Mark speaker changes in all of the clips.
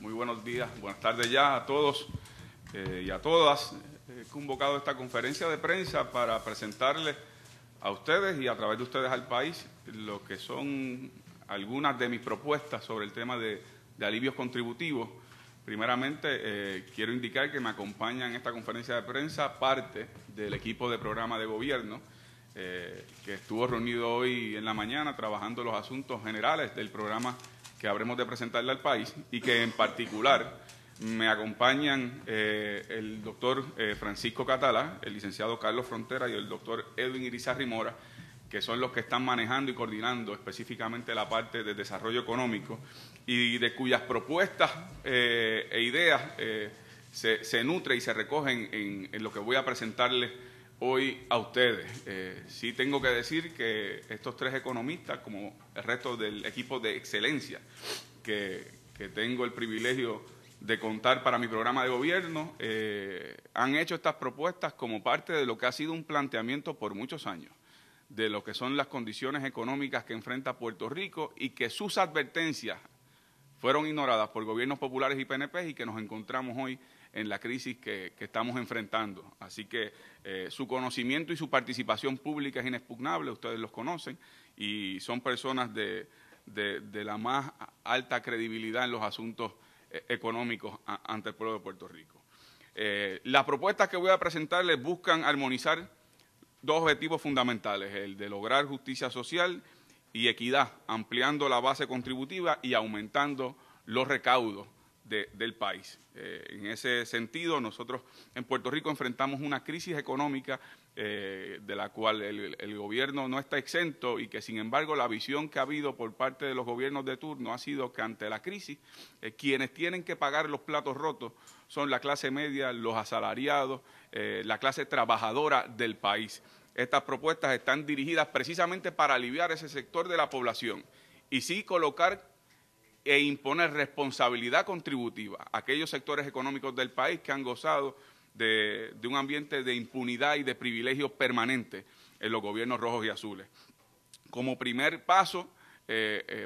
Speaker 1: Muy buenos días, buenas tardes ya a todos y a todas. He convocado esta conferencia de prensa para presentarles a ustedes y a través de ustedes al país lo que son algunas de mis propuestas sobre el tema de alivios contributivos. Primeramente, quiero indicar que me acompaña en esta conferencia de prensa parte del equipo de programa de gobierno que estuvo reunido hoy en la mañana trabajando los asuntos generales del programa que habremos de presentarle al país y que en particular me acompañan el doctor Francisco Catalá, el licenciado Carlos Frontera y el doctor Edwin Irizarry Mora, que son los que están manejando y coordinando específicamente la parte de desarrollo económico y de cuyas propuestas e ideas se nutre y se recogen en lo que voy a presentarles hoy a ustedes. Sí tengo que decir que estos tres economistas, como el resto del equipo de excelencia que tengo el privilegio de contar para mi programa de gobierno, han hecho estas propuestas como parte de lo que ha sido un planteamiento por muchos años de lo que son las condiciones económicas que enfrenta Puerto Rico y que sus advertencias fueron ignoradas por gobiernos populares y PNP y que nos encontramos hoy en la crisis que estamos enfrentando. Así que su conocimiento y su participación pública es inexpugnable, ustedes los conocen, y son personas de la más alta credibilidad en los asuntos económicos ante el pueblo de Puerto Rico. Las propuestas que voy a presentarles buscan armonizar dos objetivos fundamentales, el de lograr justicia social y equidad, ampliando la base contributiva y aumentando los recaudos del país. En ese sentido, nosotros en Puerto Rico enfrentamos una crisis económica de la cual el gobierno no está exento y que, sin embargo, la visión que ha habido por parte de los gobiernos de turno ha sido que ante la crisis, quienes tienen que pagar los platos rotos son la clase media, los asalariados, la clase trabajadora del país. Estas propuestas están dirigidas precisamente para aliviar ese sector de la población y sí colocar e imponer responsabilidad contributiva a aquellos sectores económicos del país que han gozado de un ambiente de impunidad y de privilegios permanentes en los gobiernos rojos y azules. Como primer paso,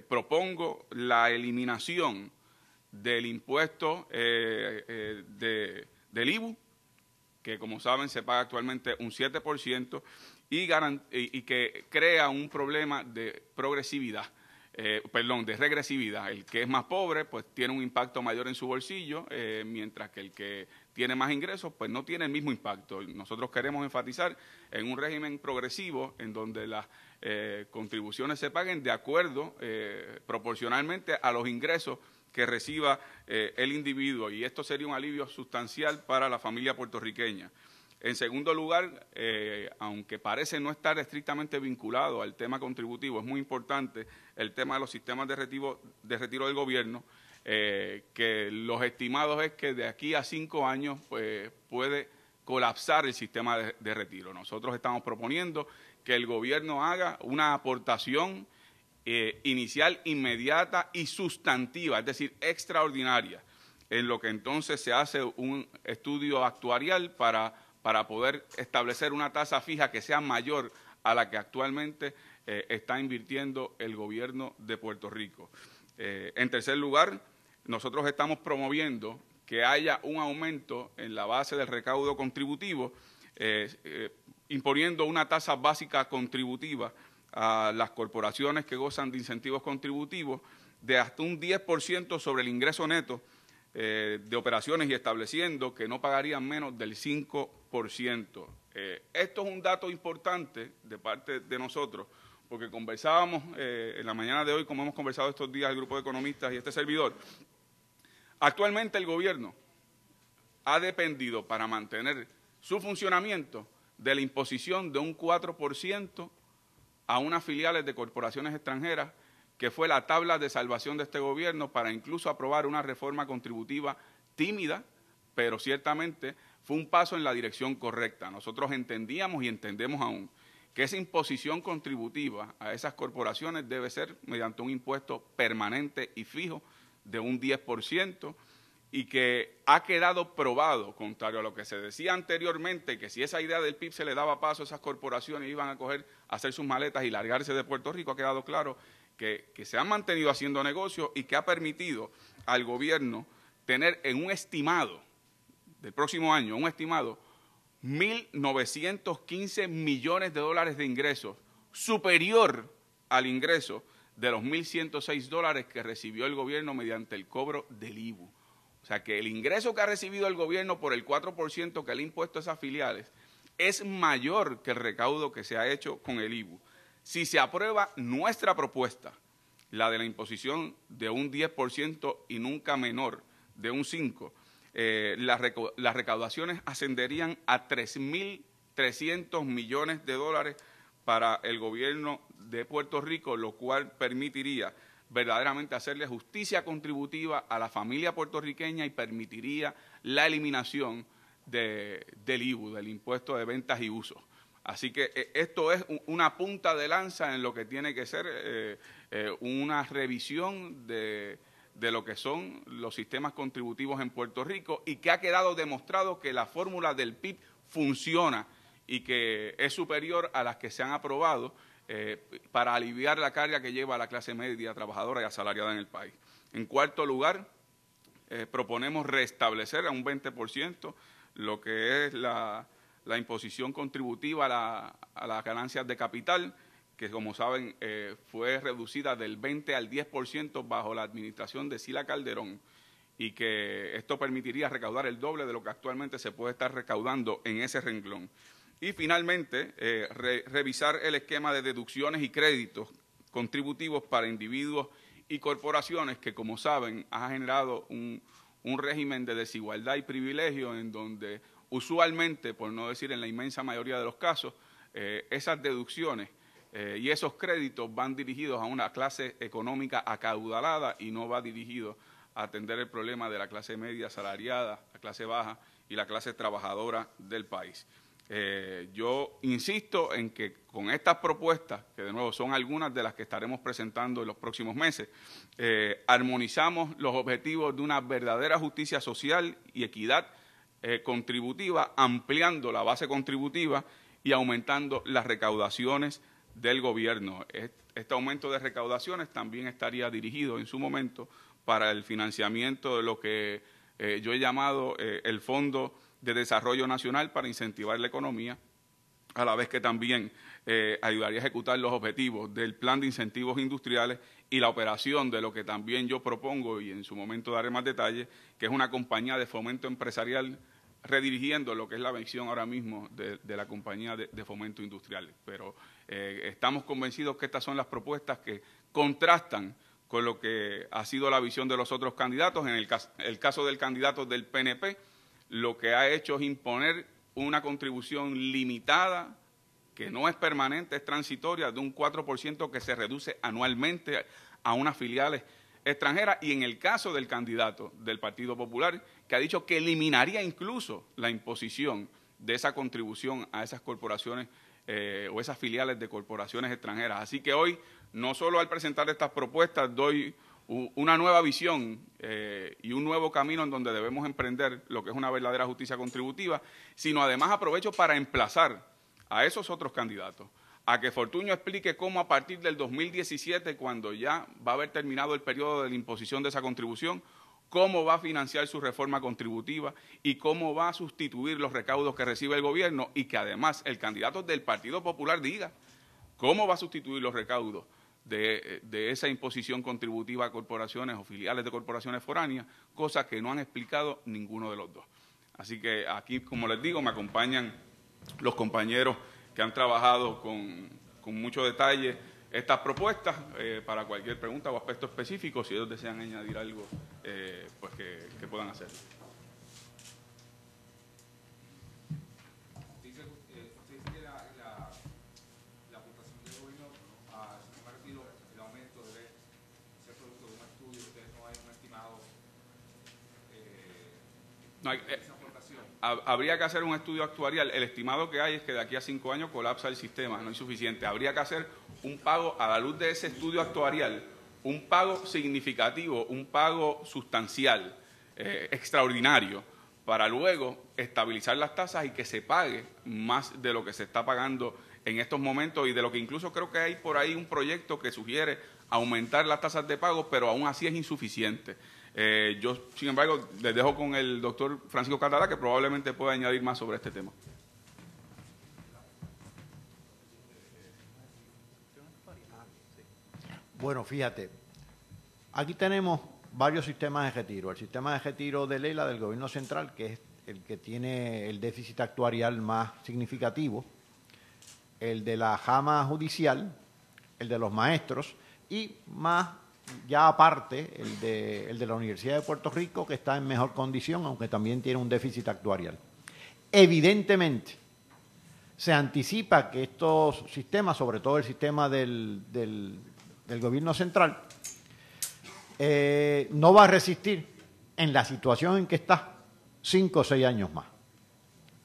Speaker 1: propongo la eliminación del impuesto del IVU, que como saben se paga actualmente un 7% y que crea un problema de progresividad. De regresividad. El que es más pobre pues tiene un impacto mayor en su bolsillo, mientras que el que tiene más ingresos pues no tiene el mismo impacto. Nosotros queremos enfatizar en un régimen progresivo en donde las contribuciones se paguen de acuerdo proporcionalmente a los ingresos que reciba el individuo, y esto sería un alivio sustancial para la familia puertorriqueña. En segundo lugar, aunque parece no estar estrictamente vinculado al tema contributivo, es muy importante el tema de los sistemas de retiro del gobierno, que los estimados es que de aquí a 5 años pues, puede colapsar el sistema de retiro. Nosotros estamos proponiendo que el gobierno haga una aportación inicial, inmediata y sustantiva, es decir, extraordinaria, en lo que entonces se hace un estudio actuarial para poder establecer una tasa fija que sea mayor a la que actualmente está invirtiendo el gobierno de Puerto Rico. En tercer lugar, nosotros estamos promoviendo que haya un aumento en la base del recaudo contributivo, imponiendo una tasa básica contributiva a las corporaciones que gozan de incentivos contributivos de hasta un 10% sobre el ingreso neto de operaciones y estableciendo que no pagarían menos del 5%. Esto es un dato importante de parte de nosotros, porque conversábamos en la mañana de hoy, como hemos conversado estos días el grupo de economistas y este servidor. Actualmente el gobierno ha dependido para mantener su funcionamiento de la imposición de un 4% a unas filiales de corporaciones extranjeras, que fue la tabla de salvación de este gobierno para incluso aprobar una reforma contributiva tímida, pero ciertamente fue un paso en la dirección correcta. Nosotros entendíamos y entendemos aún que esa imposición contributiva a esas corporaciones debe ser mediante un impuesto permanente y fijo de un 10%, y que ha quedado probado, contrario a lo que se decía anteriormente, que si esa idea del PIB se le daba paso a esas corporaciones iban a hacer sus maletas y largarse de Puerto Rico, ha quedado claro que se han mantenido haciendo negocios y que ha permitido al gobierno tener en un estimado del próximo año, un estimado 1.915 millones de dólares de ingresos, superior al ingreso de los 1.106 dólares que recibió el gobierno mediante el cobro del IVU. O sea que el ingreso que ha recibido el gobierno por el 4% que le ha impuesto a esas filiales es mayor que el recaudo que se ha hecho con el IVU. Si se aprueba nuestra propuesta, la de la imposición de un 10% y nunca menor de un 5%, las recaudaciones ascenderían a 3.300 millones de dólares para el gobierno de Puerto Rico, lo cual permitiría verdaderamente hacerle justicia contributiva a la familia puertorriqueña y permitiría la eliminación del IVU, del impuesto de ventas y usos. Así que esto es una punta de lanza en lo que tiene que ser una revisión de lo que son los sistemas contributivos en Puerto Rico y que ha quedado demostrado que la fórmula del PIB funciona y que es superior a las que se han aprobado para aliviar la carga que lleva a la clase media, trabajadora y asalariada en el país. En cuarto lugar, proponemos restablecer a un 20% lo que es la imposición contributiva a las ganancias de capital, que como saben fue reducida del 20 al 10% bajo la administración de Sila Calderón, y que esto permitiría recaudar el doble de lo que actualmente se puede estar recaudando en ese renglón. Y finalmente, revisar el esquema de deducciones y créditos contributivos para individuos y corporaciones que, como saben, ha generado un régimen de desigualdad y privilegio en donde usualmente, por no decir en la inmensa mayoría de los casos, esas deducciones y esos créditos van dirigidos a una clase económica acaudalada y no va dirigido a atender el problema de la clase media asalariada, la clase baja y la clase trabajadora del país. Yo insisto en que con estas propuestas, que de nuevo son algunas de las que estaremos presentando en los próximos meses, armonizamos los objetivos de una verdadera justicia social y equidad contributiva, ampliando la base contributiva y aumentando las recaudaciones del gobierno. Este aumento de recaudaciones también estaría dirigido en su momento para el financiamiento de lo que yo he llamado el Fondo de Desarrollo Nacional para incentivar la economía, a la vez que también ayudaría a ejecutar los objetivos del Plan de Incentivos Industriales y la operación de lo que también yo propongo, y en su momento daré más detalles, que es una compañía de fomento empresarial redirigiendo lo que es la visión ahora mismo de la compañía de fomento industrial. Pero estamos convencidos que estas son las propuestas que contrastan con lo que ha sido la visión de los otros candidatos. En el caso del candidato del PNP, lo que ha hecho es imponer una contribución limitada, que no es permanente, es transitoria, de un 4% que se reduce anualmente a unas filiales extranjeras. Y en el caso del candidato del Partido Popular, que ha dicho que eliminaría incluso la imposición de esa contribución a esas corporaciones o esas filiales de corporaciones extranjeras. Así que hoy, no solo al presentar estas propuestas, doy una nueva visión y un nuevo camino en donde debemos emprender lo que es una verdadera justicia contributiva, sino además aprovecho para emplazar a esos otros candidatos a que Fortuño explique cómo a partir del 2017, cuando ya va a haber terminado el periodo de la imposición de esa contribución, cómo va a financiar su reforma contributiva y cómo va a sustituir los recaudos que recibe el gobierno, y que además el candidato del Partido Popular diga cómo va a sustituir los recaudos de esa imposición contributiva a corporaciones o filiales de corporaciones foráneas, cosa que no han explicado ninguno de los dos. Así que aquí, como les digo, me acompañan los compañeros que han trabajado con mucho detalle estas propuestas para cualquier pregunta o aspecto específico. Si ellos desean añadir algo, pues que puedan hacerlo. No hay, habría que hacer un estudio actuarial. El estimado que hay es que de aquí a 5 años colapsa el sistema, no es suficiente. Habría que hacer un pago a la luz de ese estudio actuarial, un pago significativo, un pago sustancial, extraordinario, para luego estabilizar las tasas y que se pague más de lo que se está pagando en estos momentos, y de lo que incluso creo que hay por ahí un proyecto que sugiere aumentar las tasas de pago, pero aún así es insuficiente. Yo, sin embargo, les dejo con el doctor Francisco Catalá, que probablemente pueda añadir más sobre este tema.
Speaker 2: Bueno, fíjate, aquí tenemos varios sistemas de retiro. El sistema de retiro de Lela del gobierno central, que es el que tiene el déficit actuarial más significativo, el de la Jama judicial, el de los maestros y más ya aparte el de la Universidad de Puerto Rico, que está en mejor condición, aunque también tiene un déficit actuarial. Evidentemente, se anticipa que estos sistemas, sobre todo el sistema del gobierno central, no va a resistir en la situación en que está 5 o 6 años más.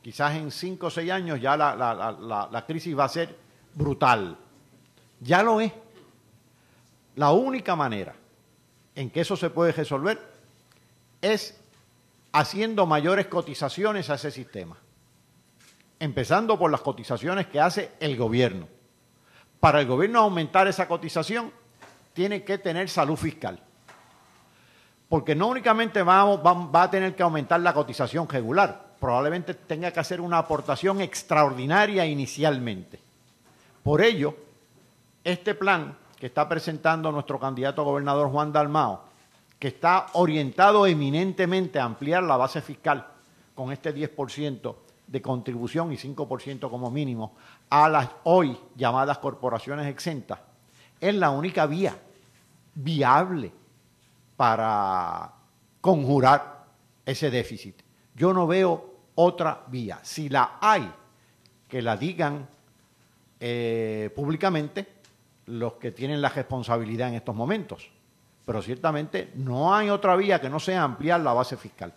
Speaker 2: Quizás en 5 o 6 años ya la crisis va a ser brutal. Ya lo es. La única manera en que eso se puede resolver es haciendo mayores cotizaciones a ese sistema. Empezando por las cotizaciones que hace el gobierno. Para el gobierno aumentar esa cotización, tiene que tener salud fiscal. Porque no únicamente va a tener que aumentar la cotización regular, probablemente tenga que hacer una aportación extraordinaria inicialmente. Por ello, este plan que está presentando nuestro candidato a gobernador Juan Dalmao, que está orientado eminentemente a ampliar la base fiscal con este 10% de contribución y 5% como mínimo a las hoy llamadas corporaciones exentas, es la única vía viable para conjurar ese déficit. Yo no veo otra vía. Si la hay, que la digan públicamente los que tienen la responsabilidad en estos momentos. Pero ciertamente no hay otra vía que no sea ampliar la base fiscal.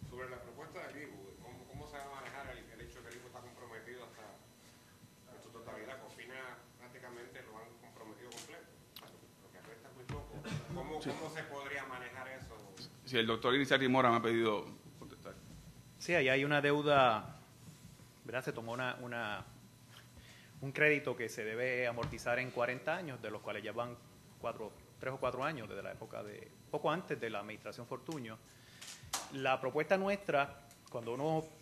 Speaker 3: Sobre la propuesta del IBU, ¿cómo se va a manejar el hecho de que el IBU está comprometido hasta en su totalidad? Cofina prácticamente lo han comprometido completo. Lo que resta es muy poco. ¿Cómo se podría manejar eso?
Speaker 1: Sí, el doctor Irizarry Mora me ha pedido contestar.
Speaker 4: Sí, ahí hay una deuda, ¿verdad? Se tomó un crédito que se debe amortizar en 40 años, de los cuales ya van 3 o 4 años, desde la época de, poco antes de la administración Fortuño. La propuesta nuestra,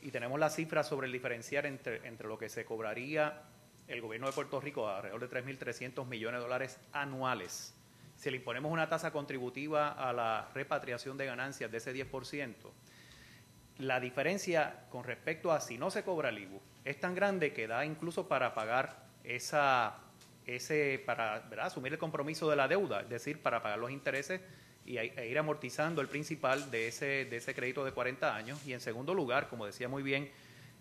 Speaker 4: y tenemos las cifras sobre el diferencial entre lo que se cobraría el gobierno de Puerto Rico, alrededor de 3.300 millones de dólares anuales. Si le imponemos una tasa contributiva a la repatriación de ganancias de ese 10%, la diferencia con respecto a si no se cobra el IBU es tan grande que da incluso para pagar para asumir el compromiso de la deuda, es decir, para pagar los intereses e ir amortizando el principal de ese crédito de 40 años. Y en segundo lugar, como decía muy bien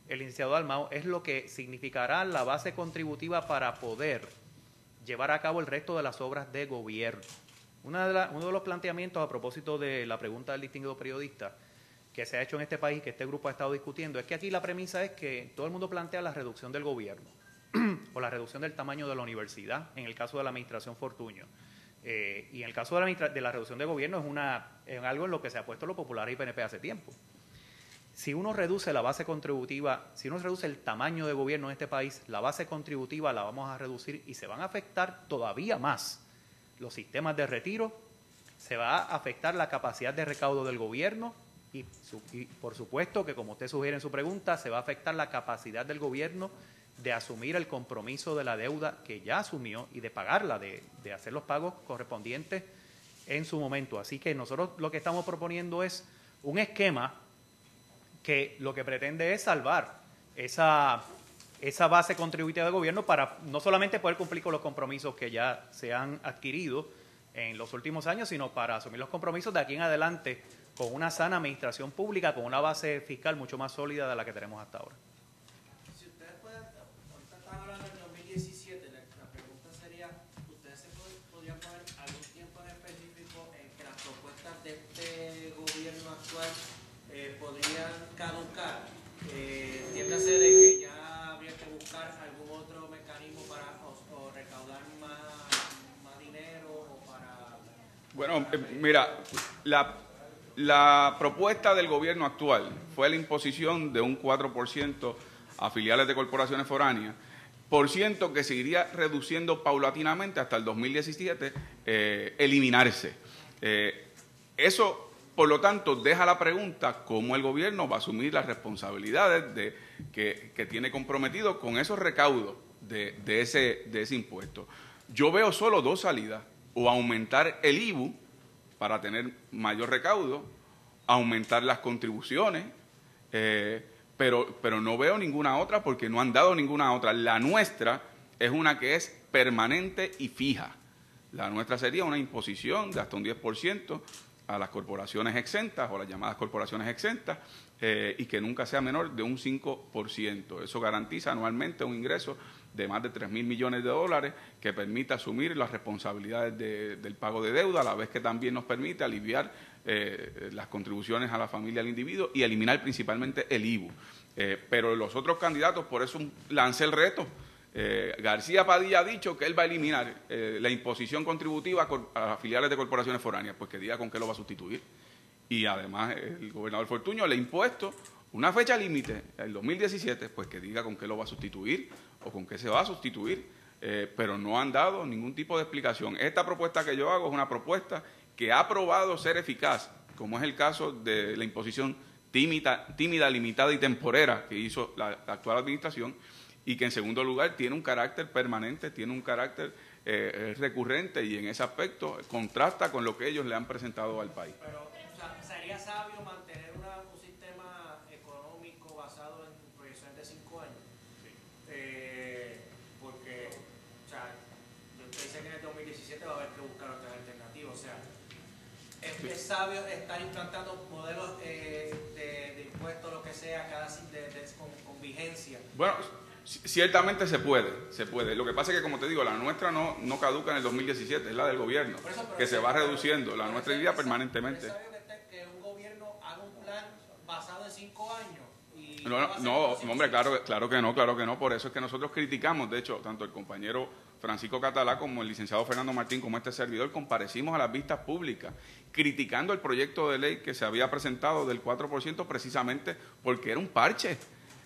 Speaker 4: el licenciado Dalmao, es lo que significará la base contributiva para poder llevar a cabo el resto de las obras de gobierno. Uno de los planteamientos a propósito de la pregunta del distinguido periodista que se ha hecho en este país, que este grupo ha estado discutiendo, es que aquí la premisa es que todo el mundo plantea la reducción del gobierno o la reducción del tamaño de la universidad, en el caso de la administración Fortuño. Y en el caso de la reducción del gobierno es algo en lo que se ha puesto los populares y PNP hace tiempo. Si uno reduce la base contributiva, si uno reduce el tamaño de gobierno en este país, la base contributiva la vamos a reducir y se van a afectar todavía más los sistemas de retiro, se va a afectar la capacidad de recaudo del gobierno y por supuesto que, como usted sugiere en su pregunta, se va a afectar la capacidad del gobierno de asumir el compromiso de la deuda que ya asumió y de pagarla, de hacer los pagos correspondientes en su momento. Así que nosotros lo que estamos proponiendo es un esquema que lo que pretende es salvar esa base contributiva del gobierno para no solamente poder cumplir con los compromisos que ya se han adquirido en los últimos años, sino para asumir los compromisos de aquí en adelante con una sana administración pública, con una base fiscal mucho más sólida de la que tenemos hasta ahora.
Speaker 5: Si ustedes pueden, ahorita están hablando del 2017, la pregunta sería, ¿ustedes podrían poner algún tiempo en específico en que las propuestas de este gobierno actual podrían caducar? Entiéndase de que ya habría que buscar algún otro mecanismo para o recaudar más dinero o para...
Speaker 1: Bueno, mira, la propuesta del gobierno actual fue la imposición de un 4% a filiales de corporaciones foráneas 10% que se iría reduciendo paulatinamente hasta el 2017, eliminarse. Eso, por lo tanto, deja la pregunta cómo el gobierno va a asumir las responsabilidades que tiene comprometido con esos recaudos de ese impuesto. Yo veo solo dos salidas: o aumentar el IVU para tener mayor recaudo, aumentar las contribuciones, pero no veo ninguna otra, porque no han dado ninguna otra. La nuestra es una que es permanente y fija. La nuestra sería una imposición de hasta un 10% a las corporaciones exentas o las llamadas corporaciones exentas, y que nunca sea menor de un 5%. Eso garantiza anualmente un ingreso de más de 3.000 millones de dólares que permite asumir las responsabilidades del pago de deuda, a la vez que también nos permite aliviar las contribuciones a la familia, al individuo, y eliminar principalmente el IVU. Pero los otros candidatos, por eso lancé el reto. García Padilla ha dicho que él va a eliminar la imposición contributiva a las filiales de corporaciones foráneas, pues que diga con qué lo va a sustituir. Y además el gobernador Fortuño le ha impuesto una fecha límite, el 2017, pues que diga con qué lo va a sustituir o con qué se va a sustituir, pero no han dado ningún tipo de explicación. Esta propuesta que yo hago es una propuesta que ha probado ser eficaz, como es el caso de la imposición tímida, limitada y temporera que hizo la actual administración, y que en segundo lugar tiene un carácter permanente, tiene un carácter recurrente, y en ese aspecto contrasta con lo que ellos le han presentado al país.
Speaker 5: Pero, o sea, ¿sería sabio mantener un sistema económico basado en proyecciones de 5 años? Sí. Porque, o sea, usted dice que en el 2017 va a haber que buscar otras alternativas. O sea, ¿es sabio estar implantando modelos de impuestos, lo que sea, con vigencia?
Speaker 1: Bueno, ciertamente se puede. Lo que pasa es que, como te digo, la nuestra no caduca en el 2017, es la del gobierno, que se va reduciendo. La nuestra iría permanentemente.
Speaker 5: ¿Es sabio que un gobierno haga un plan basado en 5 años?
Speaker 1: No, hombre, claro que no. Por eso es que nosotros criticamos, de hecho, tanto el compañero Francisco Catalá como el licenciado Fernando Martín, como este servidor, comparecimos a las vistas públicas criticando el proyecto de ley que se había presentado del 4%, precisamente porque era un parche.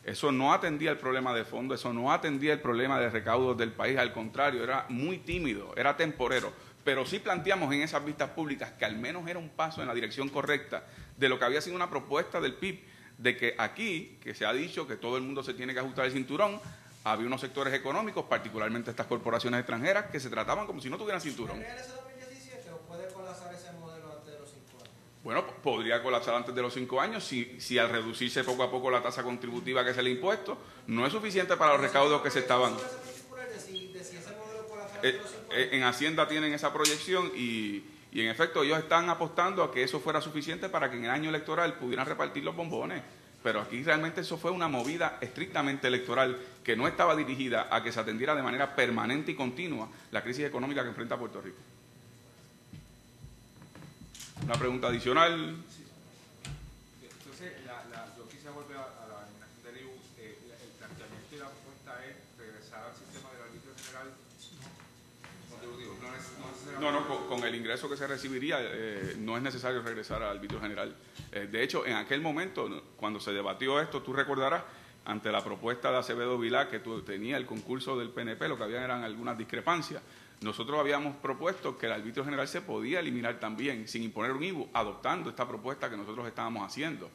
Speaker 1: Eso no atendía el problema de fondo, eso no atendía el problema de recaudos del país, al contrario, era muy tímido, era temporero. Pero sí planteamos en esas vistas públicas que al menos era un paso en la dirección correcta de lo que había sido una propuesta del PIB, de que aquí, que se ha dicho que todo el mundo se tiene que ajustar el cinturón, había unos sectores económicos, particularmente estas corporaciones extranjeras, que se trataban como si no tuvieran cinturón.
Speaker 5: ¿Podría ese 2017 o puede colapsar ese modelo antes de los 5 años?
Speaker 1: Bueno, podría colapsar antes de los 5 años si al reducirse poco a poco la tasa contributiva que se le ha impuesto no es suficiente para los recaudos que se estaban. En Hacienda tienen esa proyección y en efecto ellos están apostando a que eso fuera suficiente para que en el año electoral pudieran repartir los bombones. Pero aquí realmente eso fue una movida estrictamente electoral que no estaba dirigida a que se atendiera de manera permanente y continua la crisis económica que enfrenta Puerto Rico. Una pregunta adicional.
Speaker 3: Entonces, yo quisiera volver a la eliminación del IVU. El planteamiento y la propuesta es regresar al sistema del arbitrio general contributivo.
Speaker 1: No, con el ingreso que se recibiría no es necesario regresar al arbitrio general. De hecho, en aquel momento, cuando se debatió esto, tú recordarás, ante la propuesta de Acevedo Vilá, que tenía el concurso del PNP, lo que había eran algunas discrepancias. Nosotros habíamos propuesto que el arbitrio general se podía eliminar también, sin imponer un IVU, adoptando esta propuesta que nosotros estábamos haciendo.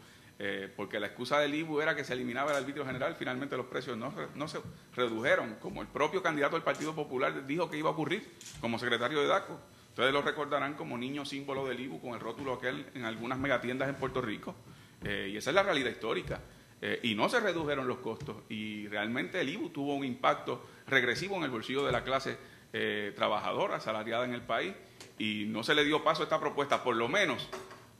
Speaker 1: Porque la excusa del IVU era que se eliminaba el arbitrio general, finalmente los precios no se redujeron, como el propio candidato del Partido Popular dijo que iba a ocurrir como secretario de DACO. Ustedes lo recordarán como niño símbolo del IVU con el rótulo aquel en algunas megatiendas en Puerto Rico. Y esa es la realidad histórica. Y no se redujeron los costos. Y realmente el IVU tuvo un impacto regresivo en el bolsillo de la clase trabajadora, asalariada en el país. Y no se le dio paso a esta propuesta. Por lo menos,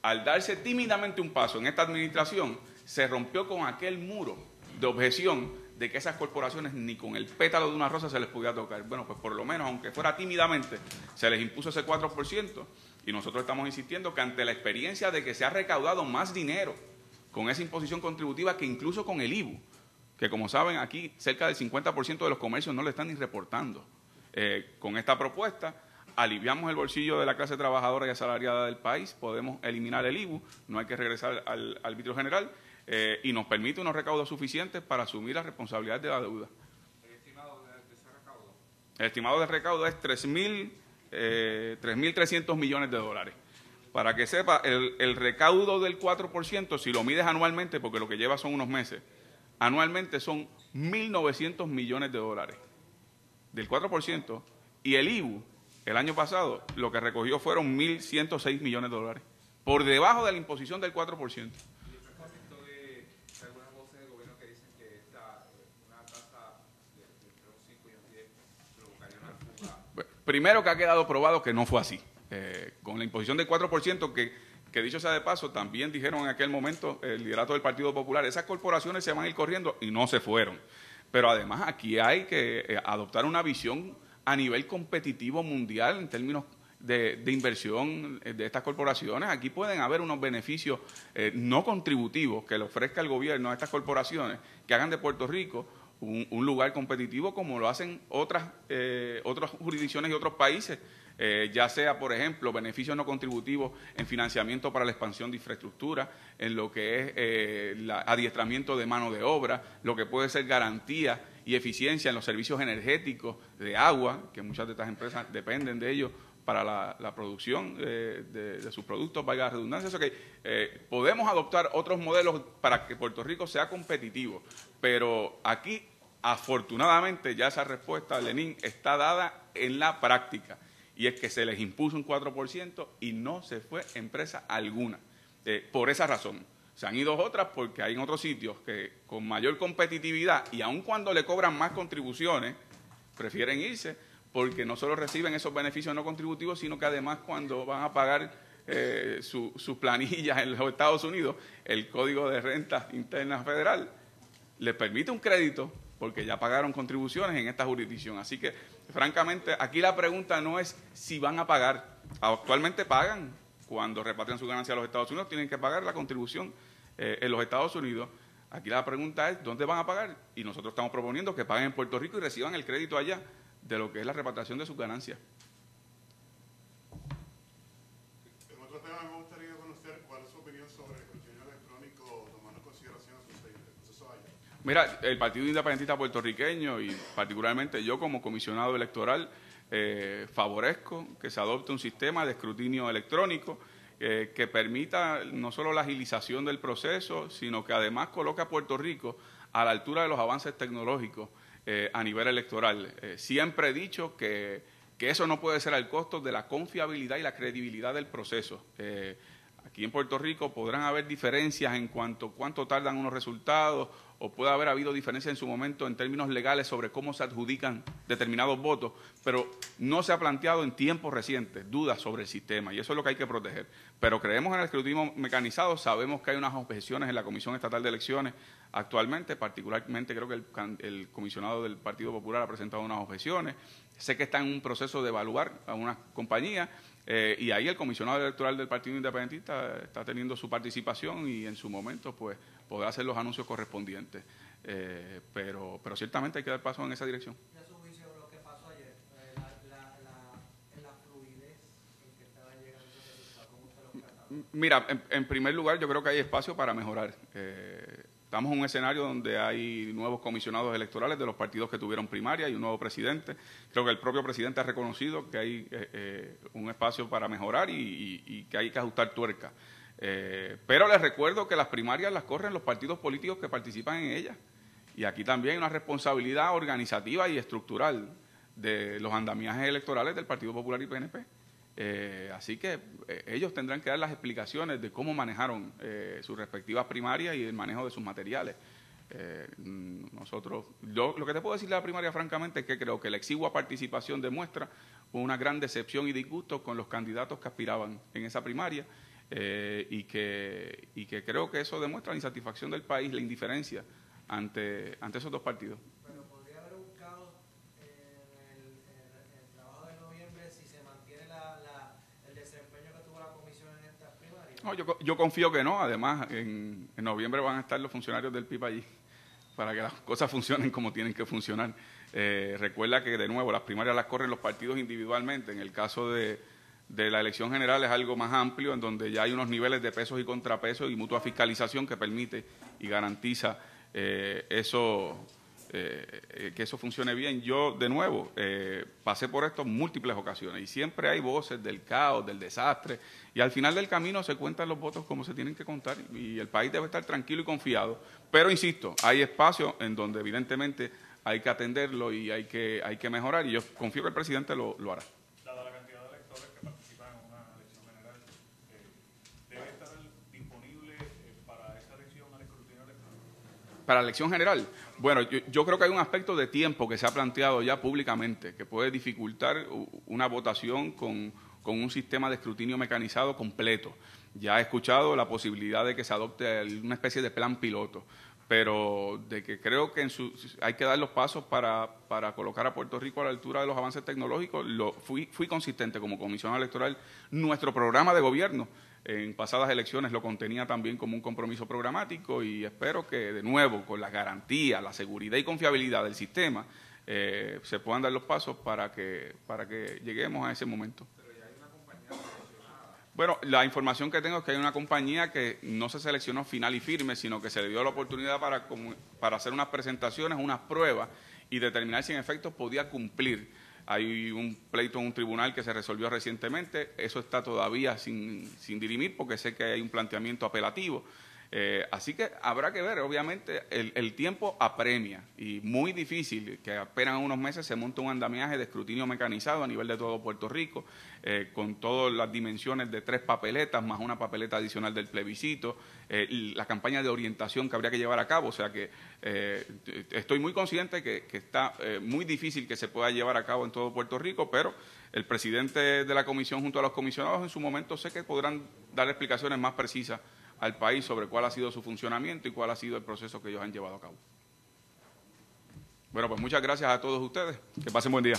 Speaker 1: al darse tímidamente un paso en esta administración, se rompió con aquel muro de objeción de que esas corporaciones ni con el pétalo de una rosa se les podía tocar. Bueno, pues por lo menos, aunque fuera tímidamente, se les impuso ese 4%, y nosotros estamos insistiendo que ante la experiencia de que se ha recaudado más dinero con esa imposición contributiva que incluso con el IVU, que como saben aquí cerca del 50% de los comercios no le están ni reportando. Con esta propuesta aliviamos el bolsillo de la clase trabajadora y asalariada del país, podemos eliminar el IVU, no hay que regresar al arbitrio general, y nos permite unos recaudos suficientes para asumir la responsabilidad de la deuda.
Speaker 3: Estimado,
Speaker 1: El estimado de recaudo es 3.300 millones de dólares. Para que sepa, el recaudo del 4%, si lo mides anualmente, porque lo que lleva son unos meses, anualmente son 1.900 millones de dólares del 4%, y el IBU, el año pasado, lo que recogió fueron 1.106 millones de dólares, por debajo de la imposición del 4%. Primero que ha quedado probado que no fue así. Con la imposición del 4%, que dicho sea de paso, también dijeron en aquel momento el liderato del Partido Popular, esas corporaciones se van a ir corriendo, y no se fueron. Pero además aquí hay que adoptar una visión a nivel competitivo mundial en términos de inversión de estas corporaciones. Aquí pueden haber unos beneficios no contributivos que le ofrezca el gobierno a estas corporaciones, que hagan de Puerto Rico un lugar competitivo como lo hacen otras jurisdicciones y otros países, ya sea, por ejemplo, beneficios no contributivos en financiamiento para la expansión de infraestructura, en lo que es el adiestramiento de mano de obra, lo que puede ser garantía y eficiencia en los servicios energéticos de agua, que muchas de estas empresas dependen de ellos para la producción de sus productos, valga la redundancia. Eso que podemos adoptar otros modelos para que Puerto Rico sea competitivo, pero aquí, afortunadamente, ya esa respuesta, Lenín, está dada en la práctica, y es que se les impuso un 4% y no se fue empresa alguna. Por esa razón. Se han ido otras porque hay en otros sitios que con mayor competitividad, y aun cuando le cobran más contribuciones, prefieren irse, porque no solo reciben esos beneficios no contributivos, sino que además cuando van a pagar sus planillas en los Estados Unidos, el Código de Renta Interna Federal les permite un crédito porque ya pagaron contribuciones en esta jurisdicción. Así que, francamente, aquí la pregunta no es si van a pagar. Actualmente pagan. Cuando repatrian su ganancia a los Estados Unidos, tienen que pagar la contribución en los Estados Unidos. Aquí la pregunta es, ¿dónde van a pagar? Y nosotros estamos proponiendo que paguen en Puerto Rico y reciban el crédito allá de lo que es la repatriación de sus ganancias.
Speaker 6: En otro tema, me gustaría conocer cuál es su opinión sobre el escrutinio electrónico, tomando en consideración el proceso allá.
Speaker 1: Mira, el Partido Independentista Puertorriqueño, y particularmente yo como comisionado electoral, favorezco que se adopte un sistema de escrutinio electrónico que permita no solo la agilización del proceso, sino que además coloque a Puerto Rico a la altura de los avances tecnológicos a nivel electoral. Siempre he dicho que eso no puede ser al costo de la confiabilidad y la credibilidad del proceso. Aquí en Puerto Rico podrán haber diferencias en cuanto tardan unos resultados, o puede haber habido diferencias en su momento en términos legales sobre cómo se adjudican determinados votos, pero no se ha planteado en tiempos recientes dudas sobre el sistema, y eso es lo que hay que proteger. Pero creemos en el escrutinio mecanizado, sabemos que hay unas objeciones en la Comisión Estatal de Elecciones actualmente, particularmente creo que el comisionado del Partido Popular ha presentado unas objeciones. Sé que está en un proceso de evaluar a unas compañías, y ahí el comisionado electoral del Partido Independentista está teniendo su participación, y en su momento pues podrá hacer los anuncios correspondientes. Pero ciertamente hay que dar paso en esa dirección.
Speaker 5: ¿Y a su juicio lo que pasó ayer? La fluidez en que estaba llegando ese resultado, ¿cómo usted lo trata?
Speaker 1: Mira, en primer lugar yo creo que hay espacio para mejorar. Estamos en un escenario donde hay nuevos comisionados electorales de los partidos que tuvieron primaria y un nuevo presidente. Creo que el propio presidente ha reconocido que hay un espacio para mejorar y que hay que ajustar tuerca. Pero les recuerdo que las primarias las corren los partidos políticos que participan en ellas. Y aquí también hay una responsabilidad organizativa y estructural de los andamiajes electorales del Partido Popular y PNP. Así que ellos tendrán que dar las explicaciones de cómo manejaron sus respectivas primarias y el manejo de sus materiales. Yo lo que te puedo decir de la primaria, francamente, es que creo que la exigua participación demuestra una gran decepción y disgusto con los candidatos que aspiraban en esa primaria, y que creo que eso demuestra la insatisfacción del país, la indiferencia ante esos dos partidos.
Speaker 5: Pero podría haber un caos en el trabajo de noviembre si se mantiene el desempeño que tuvo la comisión en estas primarias.
Speaker 1: No, yo confío que no. Además, en noviembre van a estar los funcionarios del PIB allí para que las cosas funcionen como tienen que funcionar. Recuerda que, de nuevo, las primarias las corren los partidos individualmente. En el caso de la elección general es algo más amplio, en donde ya hay unos niveles de pesos y contrapesos y mutua fiscalización que permite y garantiza que eso funcione bien. Yo, de nuevo, pasé por esto en múltiples ocasiones y siempre hay voces del caos, del desastre, y al final del camino se cuentan los votos como se tienen que contar y el país debe estar tranquilo y confiado. Pero, insisto, hay espacios en donde evidentemente hay que atenderlo y hay que mejorar, y yo confío que el presidente lo hará.
Speaker 7: Dada la cantidad de electores que participan en una elección general, ¿debe estar disponible para esa elección al escrutinio electoral?
Speaker 1: Para la elección general, bueno, yo creo que hay un aspecto de tiempo que se ha planteado ya públicamente que puede dificultar una votación con un sistema de escrutinio mecanizado completo. Ya he escuchado la posibilidad de que se adopte una especie de plan piloto, pero de que creo que hay que dar los pasos para colocar a Puerto Rico a la altura de los avances tecnológicos. Fui consistente como comisionado electoral. Nuestro programa de gobierno en pasadas elecciones lo contenía también como un compromiso programático, y espero que, de nuevo, con la garantía, la seguridad y confiabilidad del sistema, se puedan dar los pasos para que lleguemos a ese momento. Bueno, la información que tengo es que hay una compañía que no se seleccionó final y firme, sino que se le dio la oportunidad para hacer unas presentaciones, unas pruebas y determinar si en efecto podía cumplir. Hay un pleito en un tribunal que se resolvió recientemente, eso está todavía sin dirimir porque sé que hay un planteamiento apelativo. Así que habrá que ver, obviamente el tiempo apremia y muy difícil que apenas en unos meses se monte un andamiaje de escrutinio mecanizado a nivel de todo Puerto Rico, con todas las dimensiones de 3 papeletas más una papeleta adicional del plebiscito, la campaña de orientación que habría que llevar a cabo. O sea que estoy muy consciente que está muy difícil que se pueda llevar a cabo en todo Puerto Rico, pero el presidente de la comisión junto a los comisionados en su momento sé que podrán dar explicaciones más precisas al país sobre cuál ha sido su funcionamiento y cuál ha sido el proceso que ellos han llevado a cabo. Bueno, pues muchas gracias a todos ustedes. Que pasen buen día.